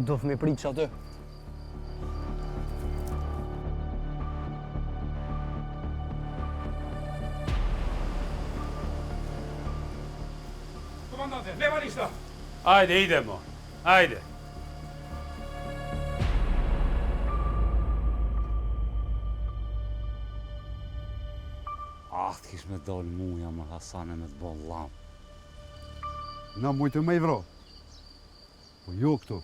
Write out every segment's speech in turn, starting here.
do me prit që atë. Komandante, leva lista! Ajde, idemo. Ajde. Të kish me dalë muja më Hasane me të bëllë lam. Na mujtë me i vro. Po jo këtu.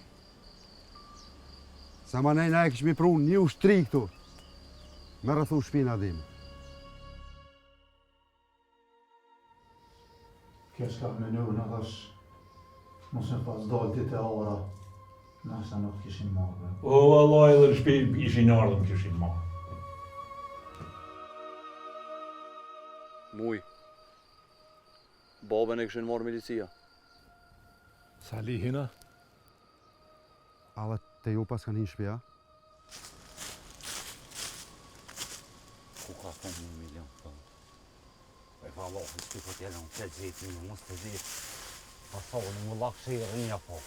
Sa ma nejna e kish mi pru një ushtri këtu. Me rëthu shpina dhime. Kjo s'ka menu në thash, mos e pas dalë ti të ora, nasa nuk kishin marrë. O, Allah edhe në shtëpi ishin ardhëm kishin marrë. Muj, babën e këshin marrë milicia. Sa lihina? Alla te ju pas kanë hinë shpia? Ku ka thënë 1 milion, po? E fa Allah, në shtu këtë jelën, të gjithë një, mos të gjithë. Pa thonë, më lakë shirë një, po.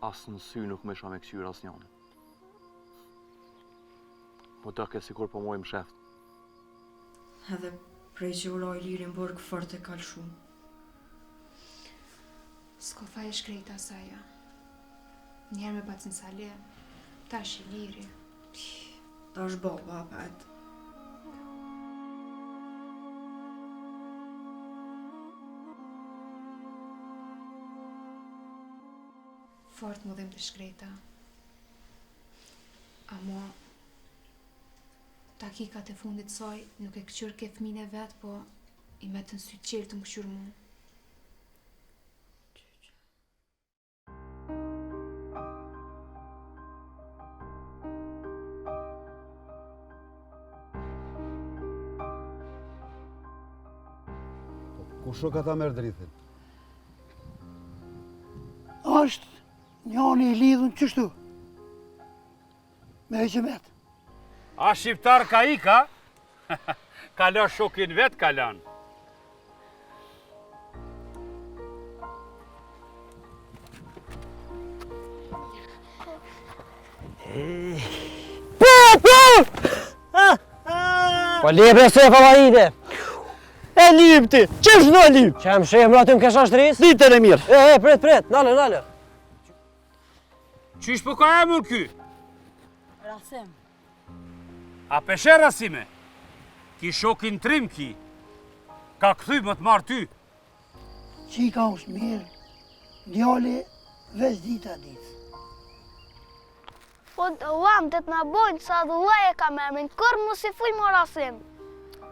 Asë në sy nuk me isha me këqyra asë njani. Po të ke sikur po mojmë sheft. Edhe prej që uroj lirin burg fort e kalshu. S'ko fa e shkrejta asaja. Njerë me bacin sale, tash i liri. Tash baba apet. Fort më dhem të shkreta. Amo, takikat e fundit saj nuk e këqyr ke fmine vetë, po i me të nësy qelë të më këqyr mu. Kusho ka ta merë drithin? Ashtë njani i lidhën qështu, me heqemet. A shqiptar ka i ka? Kala shokin vet kalan. Po libre se fa ide. E lip ti, qesh në lip? Qem shemë ra ty më kesh ashtëris? Ditën e mirë. Pret, nale. Qysh po ka emur ky? Rasim. A peshe Rasime? Ki shokin trim ki. Ka këthy më të marë ty. Qika është mirë, djali veç dita ditë. Po të uam të t'na bojnë sa dhullaj e ka mërmin, kër mu si fuj më Rasim.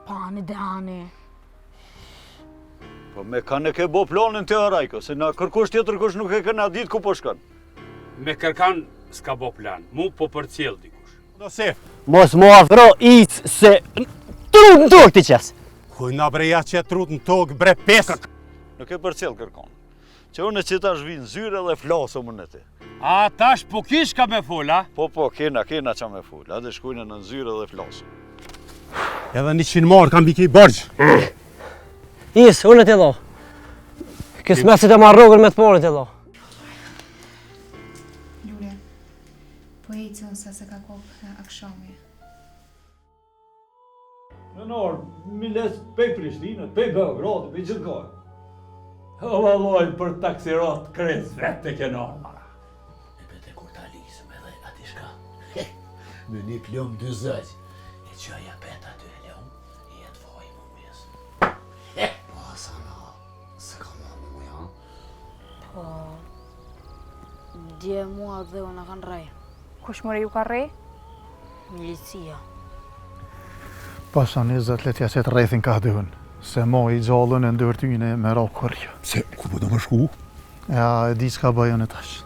Pani dehani. Po me kanë e ke bo planin të Rajko, se na kërkush tjetër kush nuk e këna ditë ku po shkan. Me kërkan s'ka bo plan, mu po për cjell dikush. Nosef. Mos mu afro icë se... Trut në tokë ti qes! Kuj na breja që trut në tokë bre pesë. Nuk e për cjell kërkon. Që unë që tash vinë zyre dhe flasë më në ti. A tash po kish ka me fola? Po, kena qa me full, adhe shkujnë në zyre dhe flasë. Edhe 100 marë kam biki i bërgjë. Is, unë të dho. Kismesit e marrë rogën me të porën të dho. Lule, po e i cënë sa se ka kokë akshami. Në nërë, mi lesë pej Prishtinë, pej Beogradë, pej gjithë gajë. O valoj për taksirat kres vetë e kënarë, mara. E për të kur ta lisëm edhe ati shka. Me një plëm 20, e që aja peta të e leon, i jetë vaj më mesë. Po, Hasana, se ka më muja? Po, dje mua dhe unë kanë rej. Kush mëre ju ka rej? Milicia. Pasa 20 letja se të rejthin ka dëhën, se mo i gjallën e ndërtyne me ra kërja. Se, ku po do më shku? Ja, e di s'ka bëjën e tash.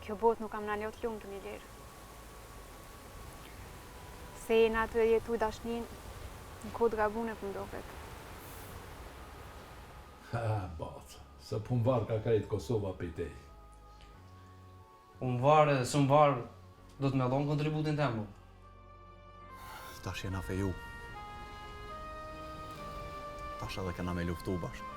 Kjo botë nuk kam na lot lumë të një lirë. Se e në atë jetu dashnin, në kodë gabune për ndohet. Baca, se pun varë ka krejtë Kosova për i tej. Unë varë, së më varë, do të me dhonë kontributin të mu. Tash jena feju. Tash edhe kena me luftu bashkë.